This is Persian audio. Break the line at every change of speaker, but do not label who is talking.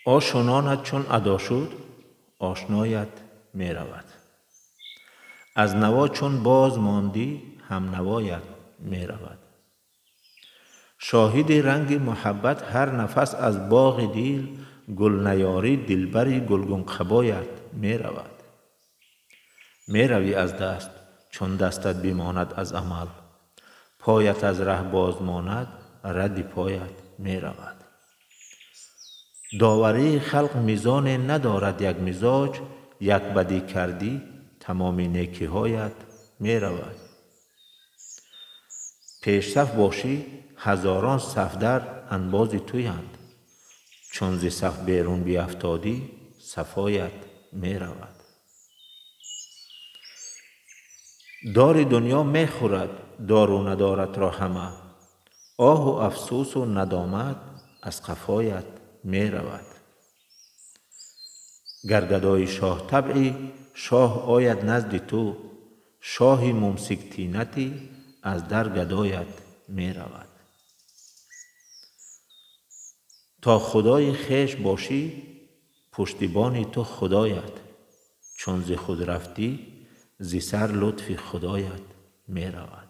آشنانت چون ادا شد آشنایت می رود. از نوا چون باز ماندی هم نوایت می رود. شاهد رنگ محبت هر نفس از باغ دیل، گل نیاری دلبری گلگون قبایت می رود. می روی از دست چون دستت بماند از عمل، پایت از ره باز ماند رد پایت می رود. داوری خلق میزان ندارد یک مزاج، یک بدی کردی تمام نیکی هایت می رود. پیش صف باشی هزاران صف در انباز تویند، چون ز صف بیرون بیفتادی صفایت می رود. دار دنیا می خورد دار و ندارت را همه، آه و افسوس و ندامت از قفایت می رود. گر گدای شاه طبعی شاه آید نزد تو، شاه ممسک طینتی از در گدایت می رود. تا خدای خویش باشی پشتیبان تو خدایت، چون ز خود رفتی ز سر لطف خدایت می رود.